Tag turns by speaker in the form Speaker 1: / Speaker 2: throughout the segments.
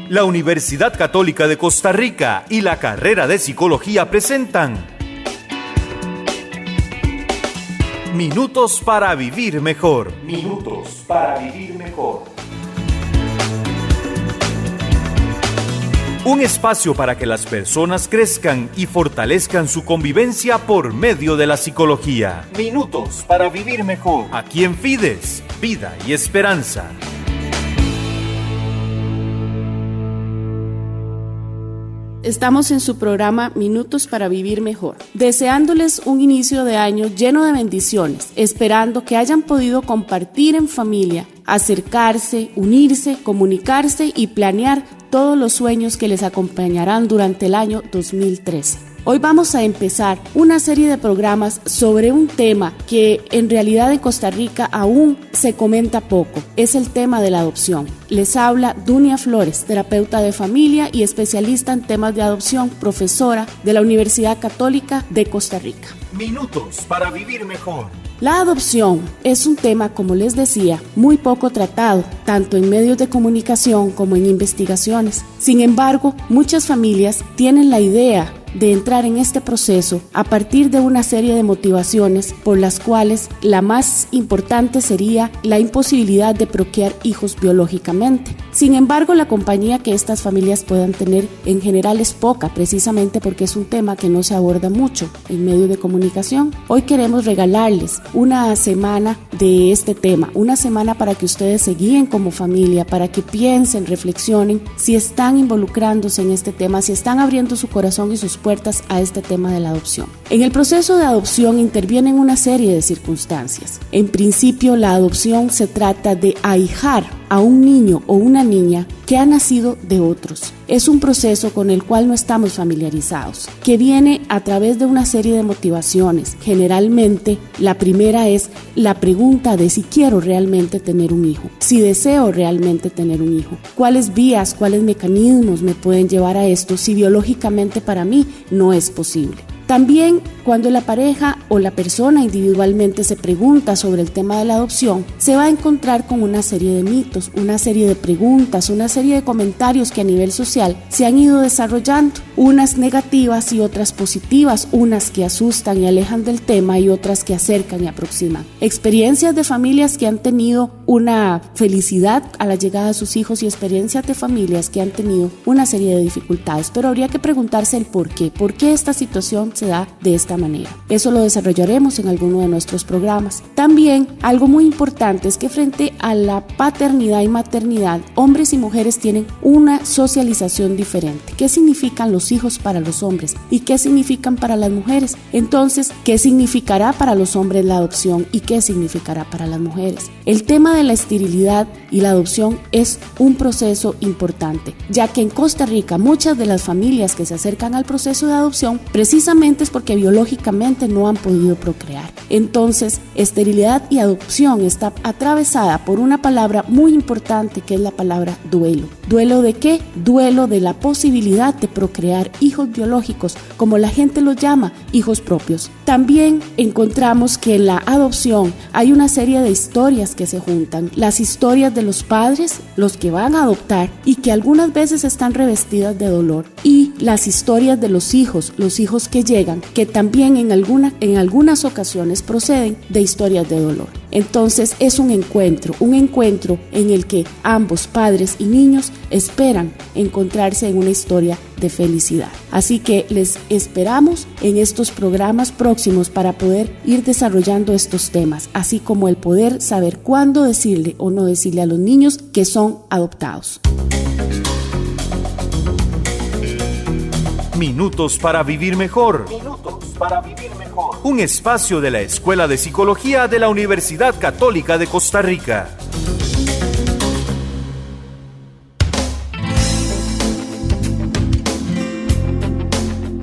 Speaker 1: La Universidad Católica de Costa Rica y la carrera de Psicología presentan Minutos para Vivir Mejor. Minutos para Vivir Mejor. Un espacio para que las personas crezcan y fortalezcan su convivencia por medio de la psicología. Minutos para Vivir Mejor. Aquí en Fides, Vida y Esperanza.
Speaker 2: Estamos en su programa Minutos para Vivir Mejor, deseándoles un inicio de año lleno de bendiciones, esperando que hayan podido compartir en familia, acercarse, unirse, comunicarse y planear todos los sueños que les acompañarán durante el año 2013. Hoy vamos a empezar una serie de programas sobre un tema que en realidad en Costa Rica aún se comenta poco. Es el tema de la adopción. Les habla Dunia Flores, terapeuta de familia y especialista en temas de adopción, profesora de la Universidad Católica de Costa Rica.
Speaker 1: Minutos para Vivir Mejor.
Speaker 2: La adopción es un tema, como les decía, muy poco tratado, tanto en medios de comunicación como en investigaciones. Sin embargo, muchas familias tienen la idea de entrar en este proceso a partir de una serie de motivaciones por las cuales la más importante sería la imposibilidad de procrear hijos biológicamente. Sin embargo, la compañía que estas familias puedan tener en general es poca, precisamente porque es un tema que no se aborda mucho en medios de comunicación. Hoy queremos regalarles una semana de este tema, una semana para que ustedes se guíen como familia, para que piensen, reflexionen si están involucrándose en este tema, si están abriendo su corazón y sus puertas a este tema de la adopción. En el proceso de adopción intervienen una serie de circunstancias. En principio, la adopción se trata de ahijar a un niño o una niña que ha nacido de otros. Es un proceso con el cual no estamos familiarizados, que viene a través de una serie de motivaciones. Generalmente, la primera es la pregunta de si quiero realmente tener un hijo, si deseo realmente tener un hijo, cuáles vías, cuáles mecanismos me pueden llevar a esto si biológicamente para mí no es posible. También cuando la pareja o la persona individualmente se pregunta sobre el tema de la adopción, se va a encontrar con una serie de mitos, una serie de preguntas, una serie de comentarios que a nivel social se han ido desarrollando, unas negativas y otras positivas, unas que asustan y alejan del tema y otras que acercan y aproximan. Experiencias de familias que han tenido una felicidad a la llegada de sus hijos y experiencias de familias que han tenido una serie de dificultades, pero habría que preguntarse el por qué esta situación se da de esta manera. Eso lo desarrollaremos en alguno de nuestros programas. También algo muy importante es que frente a la paternidad y maternidad, hombres y mujeres tienen una socialización diferente. ¿Qué significan los hijos para los hombres y qué significan para las mujeres? Entonces, ¿qué significará para los hombres la adopción y qué significará para las mujeres? El tema de la esterilidad y la adopción es un proceso importante, ya que en Costa Rica muchas de las familias que se acercan al proceso de adopción precisamente es porque biológicamente no han podido procrear. Entonces, esterilidad y adopción está atravesada por una palabra muy importante que es la palabra duelo. ¿Duelo de qué? Duelo de la posibilidad de procrear hijos biológicos, como la gente los llama, hijos propios. También encontramos que en la adopción hay una serie de historias que se juntan. Las historias de los padres, los que van a adoptar y que algunas veces están revestidas de dolor, y las historias de los hijos que llegan, que también en algunas ocasiones proceden de historias de dolor. Entonces es un encuentro en el que ambos padres y niños esperan encontrarse en una historia de felicidad. Así que les esperamos en estos programas próximos para poder ir desarrollando estos temas, así como el poder saber cuándo decirle o no decirle a los niños que son adoptados.
Speaker 1: Minutos para Vivir Mejor. Minutos para Vivir Mejor. Un espacio de la Escuela de Psicología de la Universidad Católica de Costa Rica.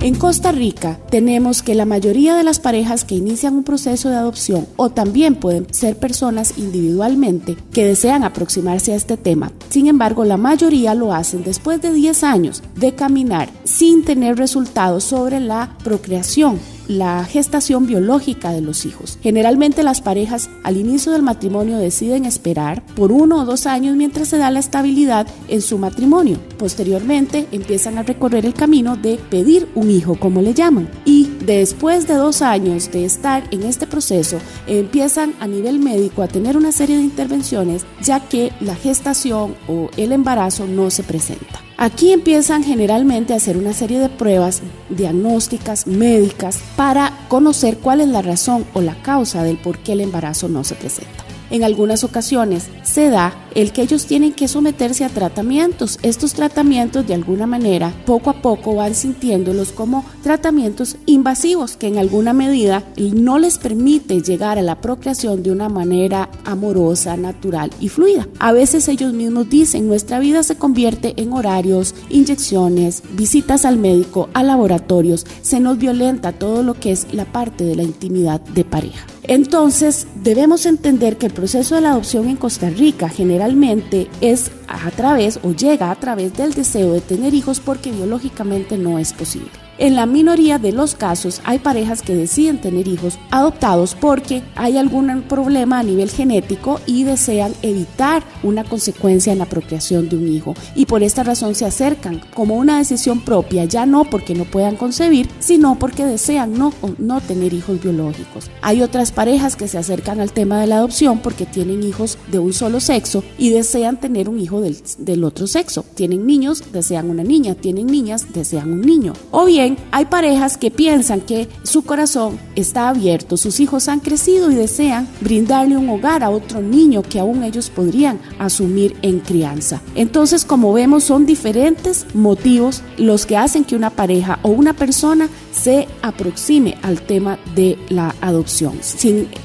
Speaker 2: En Costa Rica tenemos que la mayoría de las parejas que inician un proceso de adopción, o también pueden ser personas individualmente que desean aproximarse a este tema, sin embargo la mayoría lo hacen después de 10 años de caminar sin tener resultados sobre la procreación. la gestación biológica de los hijos. Generalmente las parejas al inicio del matrimonio deciden esperar por 1 o 2 años mientras se da la estabilidad en su matrimonio. Posteriormente empiezan a recorrer el camino de pedir un hijo, como le llaman, y después de 2 años de estar en este proceso empiezan a nivel médico a tener una serie de intervenciones, ya que la gestación o el embarazo no se presenta. Aquí empiezan generalmente a hacer una serie de pruebas diagnósticas, médicas, para conocer cuál es la razón o la causa del por qué el embarazo no se presenta. En algunas ocasiones se da el que ellos tienen que someterse a tratamientos. Estos tratamientos de alguna manera poco a poco van sintiéndolos como tratamientos invasivos que en alguna medida no les permite llegar a la procreación de una manera amorosa, natural y fluida. A veces ellos mismos dicen: nuestra vida se convierte en horarios, inyecciones, visitas al médico, a laboratorios, se nos violenta todo lo que es la parte de la intimidad de pareja. Entonces, debemos entender que el proceso de la adopción en Costa Rica generalmente es a través o llega a través del deseo de tener hijos porque biológicamente no es posible. En la minoría de los casos hay parejas que deciden tener hijos adoptados porque hay algún problema a nivel genético y desean evitar una consecuencia en la procreación de un hijo, y por esta razón se acercan como una decisión propia, ya no porque no puedan concebir, sino porque desean no tener hijos biológicos. Hay otras parejas que se acercan al tema de la adopción porque tienen hijos de un solo sexo y desean tener un hijo del otro sexo. Tienen niños, desean una niña; tienen niñas, desean un niño. O bien hay parejas que piensan que su corazón está abierto, sus hijos han crecido y desean brindarle un hogar a otro niño que aún ellos podrían asumir en crianza. Entonces, como vemos, son diferentes motivos los que hacen que una pareja o una persona se aproxime al tema de la adopción.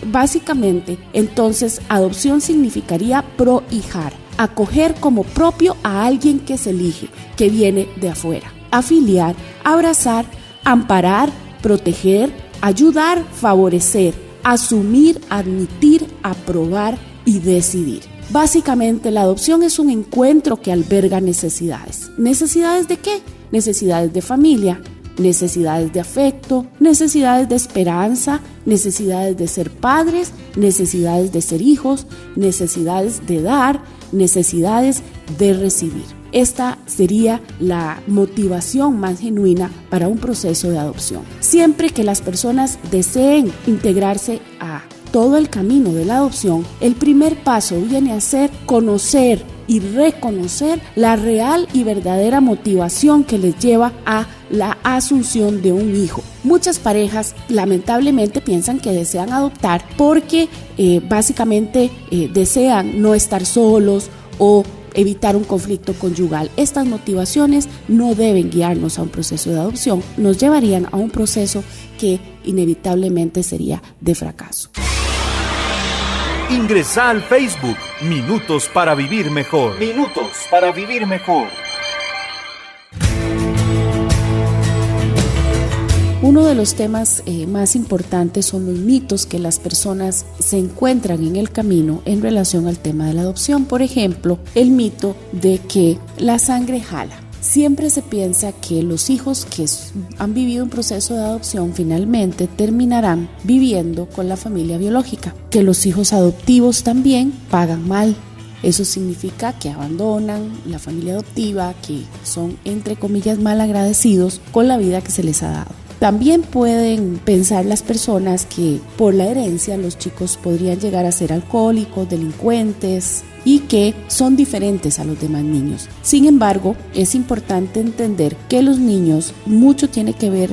Speaker 2: Básicamente, entonces, adopción significaría prohijar, acoger como propio a alguien que se elige, que viene de afuera. Afiliar, abrazar, amparar, proteger, ayudar, favorecer, asumir, admitir, aprobar y decidir. Básicamente, la adopción es un encuentro que alberga necesidades. ¿Necesidades de qué? Necesidades de familia, necesidades de afecto, necesidades de esperanza, necesidades de ser padres, necesidades de ser hijos, necesidades de dar, necesidades de recibir. Esta sería la motivación más genuina para un proceso de adopción. Siempre que las personas deseen integrarse a todo el camino de la adopción, el primer paso viene a ser conocer y reconocer la real y verdadera motivación que les lleva a la asunción de un hijo. Muchas parejas lamentablemente piensan que desean adoptar porque básicamente desean no estar solos o evitar un conflicto conyugal. Estas motivaciones no deben guiarnos a un proceso de adopción, nos llevarían a un proceso que inevitablemente sería de fracaso.
Speaker 1: Ingresa al Facebook Minutos para Vivir Mejor. Minutos para Vivir Mejor.
Speaker 2: Uno de los temas más importantes son los mitos que las personas se encuentran en el camino en relación al tema de la adopción. Por ejemplo, el mito de que la sangre jala. Siempre se piensa que los hijos que han vivido un proceso de adopción finalmente terminarán viviendo con la familia biológica, que los hijos adoptivos también pagan mal. Eso significa que abandonan la familia adoptiva, que son entre comillas mal agradecidos con la vida que se les ha dado. También pueden pensar las personas que por la herencia los chicos podrían llegar a ser alcohólicos, delincuentes y que son diferentes a los demás niños. Sin embargo, es importante entender que los niños mucho tiene que ver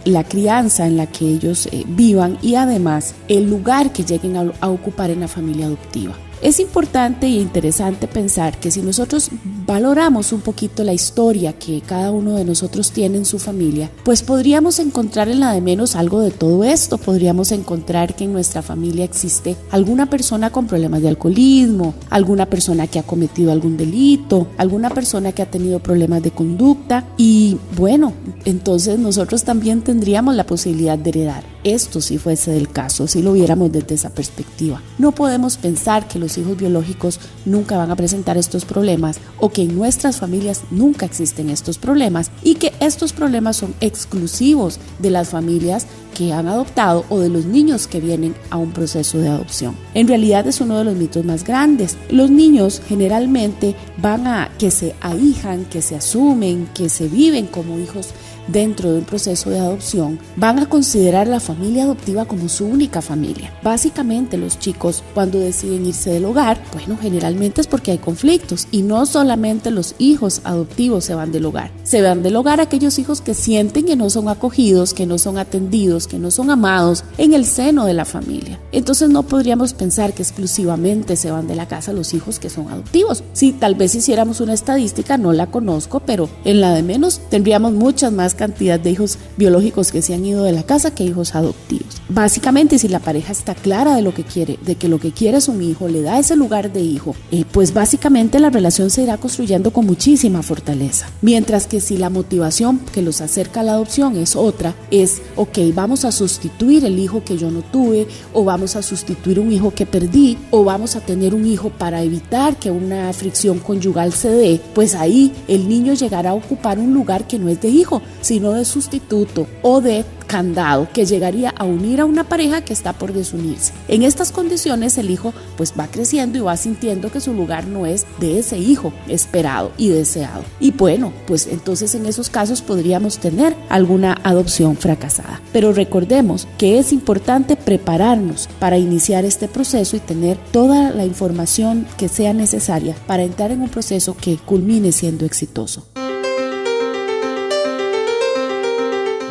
Speaker 2: la crianza en la que ellos vivan y además el lugar que lleguen a ocupar en la familia adoptiva. Es importante e interesante pensar que si nosotros valoramos un poquito la historia que cada uno de nosotros tiene en su familia, pues podríamos encontrar en la de menos algo de todo esto. Podríamos encontrar que en nuestra familia existe alguna persona con problemas de alcoholismo, alguna persona que ha cometido algún delito, alguna persona que ha tenido problemas de conducta y bueno, entonces nosotros también tendríamos la posibilidad de heredar. esto sí fuese del caso, si lo viéramos desde esa perspectiva. No podemos pensar que los hijos biológicos nunca van a presentar estos problemas o que en nuestras familias nunca existen estos problemas y que estos problemas son exclusivos de las familias que han adoptado o de los niños que vienen a un proceso de adopción. En realidad es uno de los mitos más grandes. Los niños generalmente van a que se ahijan, que se asumen, que se viven como hijos dentro de un proceso de adopción, van a considerar la familia adoptiva como su única familia. Básicamente los chicos cuando deciden irse del hogar, bueno, generalmente es porque hay conflictos y no solamente los hijos adoptivos se van del hogar. Se van del hogar aquellos hijos que sienten que no son acogidos, que no son atendidos, que no son amados en el seno de la familia. Entonces no podríamos pensar que exclusivamente se van de la casa los hijos que son adoptivos. Si tal vez hiciéramos una estadística, no la conozco, pero en la de menos tendríamos muchas más cantidad de hijos biológicos que se han ido de la casa que hijos adoptivos. Básicamente, si la pareja está clara de lo que quiere, de que lo que quiere es un hijo, le da ese lugar de hijo, pues básicamente la relación se irá construyendo con muchísima fortaleza. Mientras que si la motivación que los acerca a la adopción es otra, es ok, vamos a sustituir el hijo que yo no tuve, o vamos a sustituir un hijo que perdí, o vamos a tener un hijo para evitar que una fricción conyugal se dé, pues ahí el niño llegará a ocupar un lugar que no es de hijo, sino de sustituto o de candado que llegaría a unir a una pareja que está por desunirse. En estas condiciones el hijo pues va creciendo y va sintiendo que su lugar no es de ese hijo esperado y deseado. Y bueno, pues entonces en esos casos podríamos tener alguna adopción fracasada. Pero recordemos que es importante prepararnos para iniciar este proceso y tener toda la información que sea necesaria para entrar en un proceso que culmine siendo exitoso.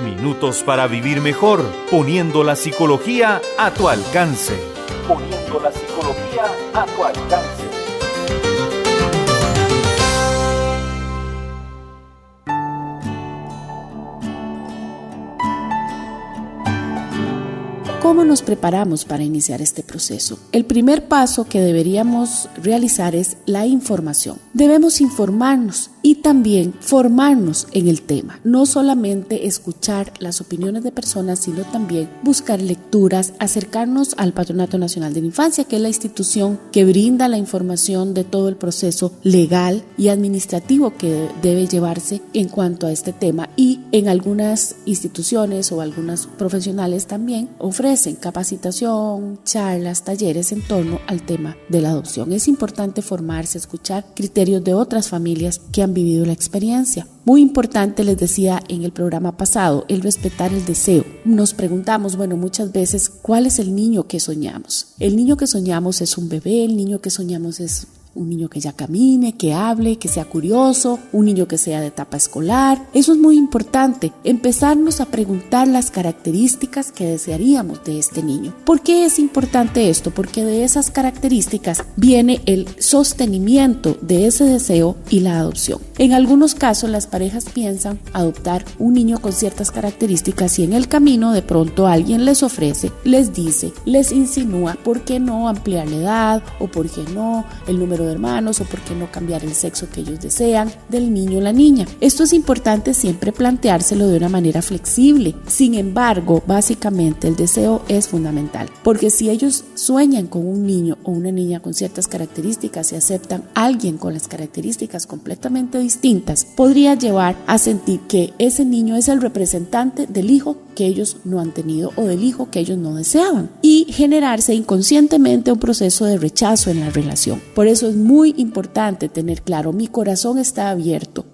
Speaker 1: Minutos para vivir mejor, poniendo la psicología a tu alcance. Poniendo la psicología a tu alcance.
Speaker 2: ¿Cómo nos preparamos para iniciar este proceso? El primer paso que deberíamos realizar es la información. Debemos informarnos y también formarnos en el tema. No solamente escuchar las opiniones de personas, sino también buscar lecturas, acercarnos al Patronato Nacional de la Infancia, que es la institución que brinda la información de todo el proceso legal y administrativo que debe llevarse en cuanto a este tema. Y en algunas instituciones o algunas profesionales también ofrecen capacitación, charlas, talleres en torno al tema de la adopción. Es importante formarse, escuchar criterios de otras familias que han vivido la experiencia. Muy importante, les decía en el programa pasado, el respetar el deseo. Nos preguntamos, bueno, muchas veces, ¿cuál es el niño que soñamos? El niño que soñamos es un bebé, el niño que soñamos es un niño que ya camine, que hable, que sea curioso, un niño que sea de etapa escolar. Eso es muy importante, empezarnos a preguntar las características que desearíamos de este niño. ¿Por qué es importante esto? Porque de esas características viene el sostenimiento de ese deseo y la adopción. En algunos casos las parejas piensan adoptar un niño con ciertas características y en el camino de pronto alguien les ofrece, les dice, les insinúa, ¿por qué no ampliar la edad? ¿O por qué no el número de hermanos? ¿O por qué no cambiar el sexo que ellos desean del niño o la niña? Esto es importante siempre planteárselo de una manera flexible. Sin embargo, básicamente el deseo es fundamental, porque si ellos sueñan con un niño o una niña con ciertas características y aceptan a alguien con las características completamente distintas, podría llevar a sentir que ese niño es el representante del hijo que ellos no han tenido o del hijo que ellos no deseaban y generarse inconscientemente un proceso de rechazo en la relación. Por eso es muy importante tener claro, mi corazón está abierto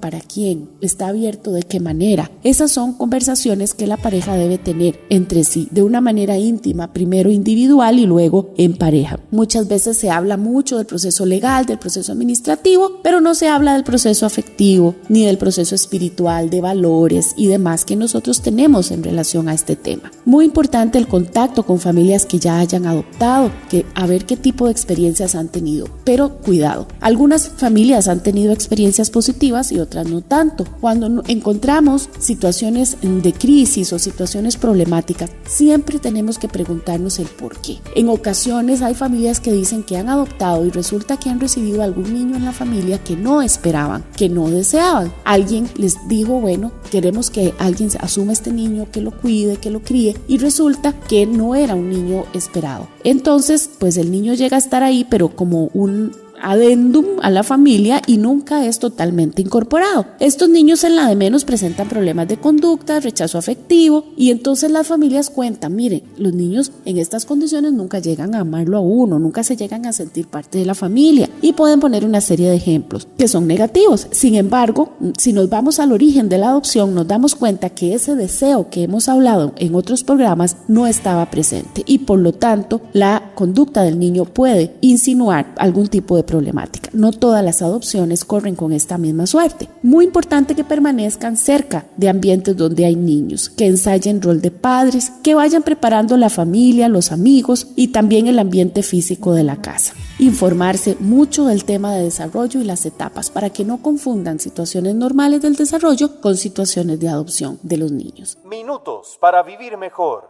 Speaker 2: para quién, está abierto de qué manera. Esas son conversaciones que la pareja debe tener entre sí de una manera íntima, primero individual y luego en pareja. Muchas veces se habla mucho del proceso legal, del proceso administrativo, pero no se habla del proceso afectivo ni del proceso espiritual, de valores y demás que nosotros tenemos en relación a este tema. Muy importante el contacto con familias que ya hayan adoptado, a ver qué tipo de experiencias han tenido, pero cuidado, algunas familias han tenido experiencias positivas y otras no tanto. Cuando encontramos situaciones de crisis o situaciones problemáticas, siempre tenemos que preguntarnos el por qué. En ocasiones hay familias que dicen que han adoptado y resulta que han recibido algún niño en la familia que no esperaban, que no deseaban. Alguien les dijo, bueno, queremos que alguien asuma toma este niño, que lo cuide, que lo críe, y resulta que no era un niño esperado. Entonces, pues el niño llega a estar ahí, pero como un adendum a la familia y nunca es totalmente incorporado. Estos niños en la de menos presentan problemas de conducta, rechazo afectivo, y entonces las familias cuentan, miren, los niños en estas condiciones nunca llegan a amarlo a uno, nunca se llegan a sentir parte de la familia, y pueden poner una serie de ejemplos que son negativos. Sin embargo, si nos vamos al origen de la adopción, nos damos cuenta que ese deseo que hemos hablado en otros programas no estaba presente, y por lo tanto la conducta del niño puede insinuar algún tipo de problemática. No todas las adopciones corren con esta misma suerte. Muy importante que permanezcan cerca de ambientes donde hay niños, que ensayen rol de padres, que vayan preparando la familia, los amigos y también el ambiente físico de la casa. Informarse mucho del tema de desarrollo y las etapas para que no confundan situaciones normales del desarrollo con situaciones de adopción de los niños.
Speaker 1: Minutos para vivir mejor.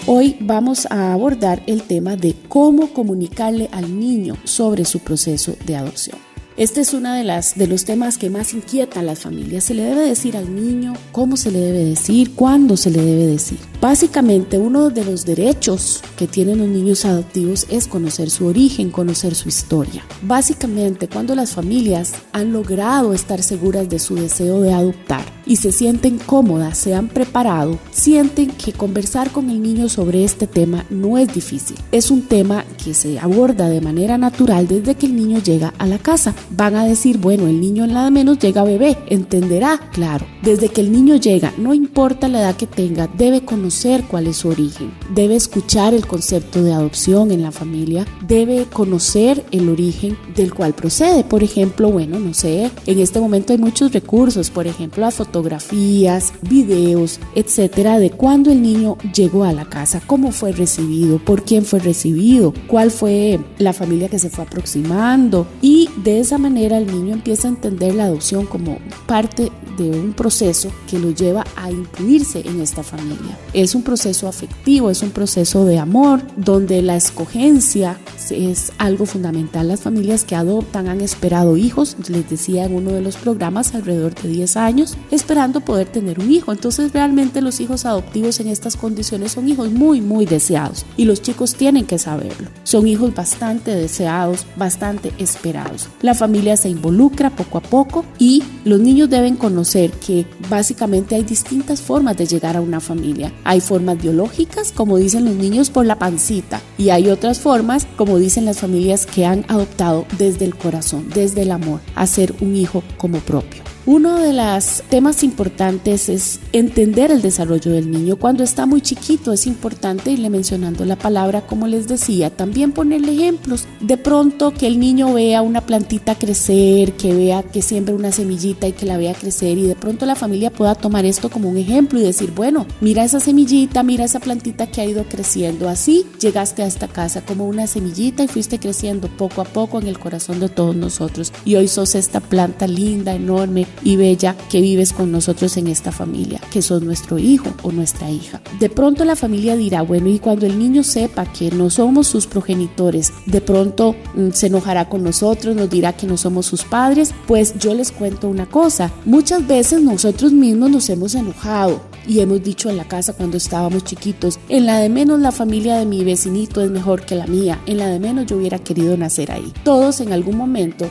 Speaker 2: Hoy vamos a abordar el tema de cómo comunicarle al niño sobre su proceso de adopción. Este es uno de los temas que más inquieta a las familias. ¿Se le debe decir al niño? ¿Cómo se le debe decir? ¿Cuándo se le debe decir? Básicamente, uno de los derechos que tienen los niños adoptivos es conocer su origen, conocer su historia. Básicamente, cuando las familias han logrado estar seguras de su deseo de adoptar y se sienten cómodas, se han preparado, sienten que conversar con el niño sobre este tema no es difícil. Es un tema que se aborda de manera natural desde que el niño llega a la casa. Van a decir, bueno, el niño en la de menos llega bebé, entenderá, claro. Desde que el niño llega, no importa la edad que tenga, debe conocer cuál es su origen, debe escuchar el concepto de adopción en la familia, debe conocer el origen del cual procede. Por ejemplo, bueno, no sé, en este momento hay muchos recursos, por ejemplo, las fotografías, videos, etcétera, de cuándo el niño llegó a la casa, cómo fue recibido, por quién fue recibido, cuál fue la familia que se fue aproximando, y de esa manera el niño empieza a entender la adopción como parte de un proceso que lo lleva a incluirse en esta familia. Es un proceso afectivo, es un proceso de amor, donde la escogencia es algo fundamental. Las familias que adoptan han esperado hijos, les decía en uno de los programas, alrededor de 10 años, esperando poder tener un hijo. Entonces realmente los hijos adoptivos en estas condiciones son hijos muy, muy deseados, y los chicos tienen que saberlo. Son hijos bastante deseados, bastante esperados. La familia se involucra poco a poco, y los niños deben conocer que básicamente hay distintas formas de llegar a una familia. Hay formas biológicas, como dicen los niños, por la pancita, y hay otras formas, como dicen las familias, que han adoptado desde el corazón, desde el amor, a ser un hijo como propio. Uno de los temas importantes es entender el desarrollo del niño. Cuando está muy chiquito es importante irle mencionando la palabra, como les decía, también ponerle ejemplos. De pronto que el niño vea una plantita crecer, que vea que siembra una semillita y que la vea crecer, y de pronto la familia pueda tomar esto como un ejemplo y decir, bueno, mira esa semillita, mira esa plantita que ha ido creciendo. Así llegaste a esta casa como una semillita y fuiste creciendo poco a poco en el corazón de todos nosotros, y hoy sos esta planta linda, enorme y bella que vives con nosotros en esta familia, que sos nuestro hijo o nuestra hija. De pronto la familia dirá, bueno, y cuando el niño sepa que no somos sus progenitores, de pronto se enojará con nosotros, nos dirá que no somos sus padres. Pues yo les cuento una cosa, muchas veces nosotros mismos nos hemos enojado y hemos dicho en la casa cuando estábamos chiquitos, en la de menos la familia de mi vecinito es mejor que la mía, en la de menos yo hubiera querido nacer ahí. Todos en algún momento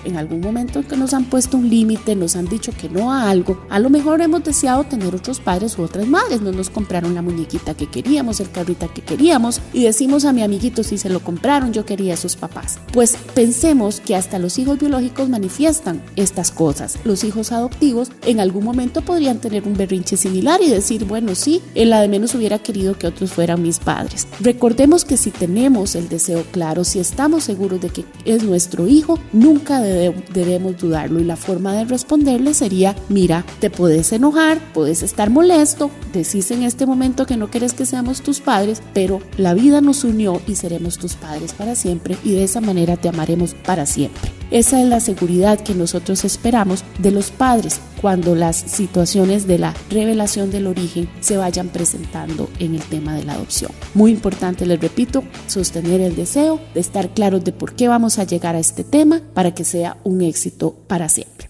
Speaker 2: que nos han puesto un límite, nos han dicho que no a algo, a lo mejor hemos deseado tener otros padres u otras madres. No nos compraron la muñequita que queríamos, el carrito que queríamos, y decimos a mi amiguito, si se lo compraron, yo quería a sus papás. Pues pensemos que hasta los hijos biológicos manifiestan estas cosas. Los hijos adoptivos en algún momento podrían tener un berrinche similar y decir, bueno, sí, en la de menos hubiera querido que otros fueran mis padres. Recordemos que si tenemos el deseo claro, si estamos seguros de que es nuestro hijo, nunca debemos dudarlo, y la forma de responderle sería, mira, te puedes enojar, puedes estar molesto, decís en este momento que no quieres que seamos tus padres, pero la vida nos unió y seremos tus padres para siempre, y de esa manera te amaremos para siempre. Esa es la seguridad que nosotros esperamos de los padres cuando las situaciones de la revelación del origen se vayan presentando en el tema de la adopción. Muy importante, les repito, sostener el deseo de estar claros de por qué vamos a llegar a este tema para que sea un éxito para siempre.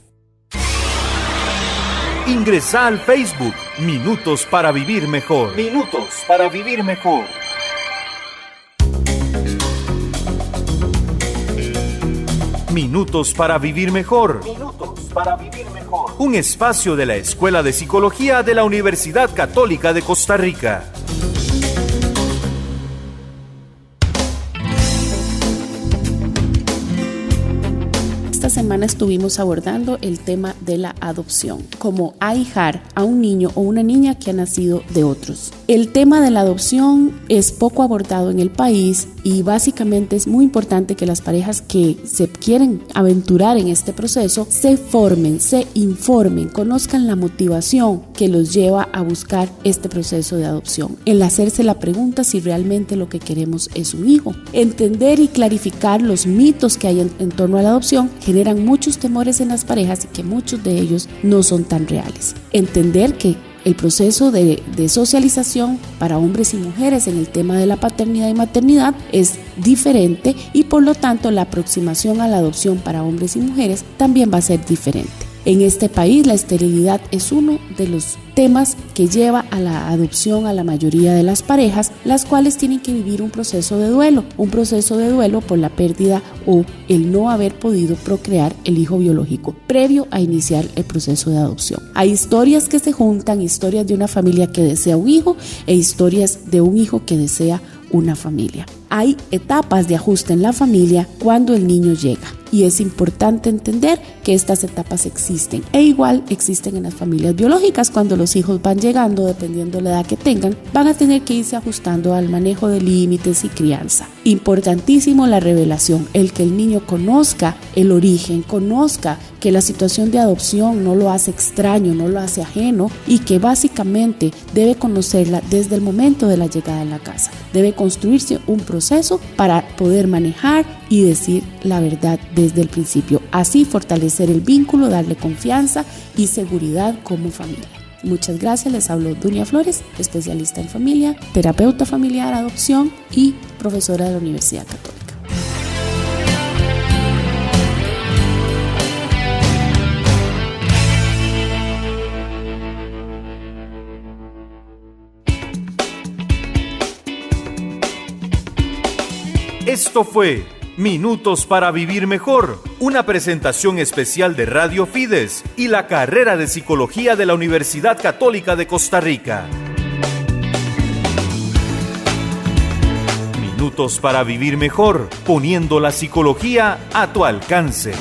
Speaker 1: Ingresa al Facebook Minutos para Vivir Mejor. Minutos para Vivir Mejor. Minutos para Vivir Mejor. Minutos para Vivir Mejor. Un espacio de la Escuela de Psicología de la Universidad Católica de Costa Rica.
Speaker 2: Esta semana estuvimos abordando el tema de la adopción, como ahijar a un niño o una niña que ha nacido de otros. El tema de la adopción es poco abordado en el país y básicamente es muy importante que las parejas que se quieren aventurar en este proceso se formen, se informen, conozcan la motivación que los lleva a buscar este proceso de adopción. El hacerse la pregunta si realmente lo que queremos es un hijo. Entender y clarificar los mitos que hay en torno a la adopción generan muchos temores en las parejas y que muchos de ellos no son tan reales. Entender que el proceso de socialización para hombres y mujeres en el tema de la paternidad y maternidad es diferente y por lo tanto la aproximación a la adopción para hombres y mujeres también va a ser diferente. En este país la esterilidad es uno de los temas que lleva a la adopción a la mayoría de las parejas, las cuales tienen que vivir un proceso de duelo por la pérdida o el no haber podido procrear el hijo biológico previo a iniciar el proceso de adopción. Hay historias que se juntan, historias de una familia que desea un hijo e historias de un hijo que desea una familia. Hay etapas de ajuste en la familia cuando el niño llega y es importante entender que estas etapas existen e igual existen en las familias biológicas. Cuando los hijos van llegando, dependiendo de la edad que tengan, van a tener que irse ajustando al manejo de límites y crianza. Importantísimo la revelación, el que el niño conozca el origen, conozca que la situación de adopción no lo hace extraño, no lo hace ajeno y que básicamente debe conocerla desde el momento de la llegada a la casa. Debe construirse un proceso para poder manejar y decir la verdad desde el principio. Así fortalecer el vínculo, darle confianza y seguridad como familia. Muchas gracias, les habló Dunia Flores, especialista en familia, terapeuta familiar, adopción y profesora de la Universidad Católica.
Speaker 1: Esto fue Minutos para Vivir Mejor, una presentación especial de Radio Fides y la carrera de Psicología de la Universidad Católica de Costa Rica. Minutos para Vivir Mejor, poniendo la psicología a tu alcance.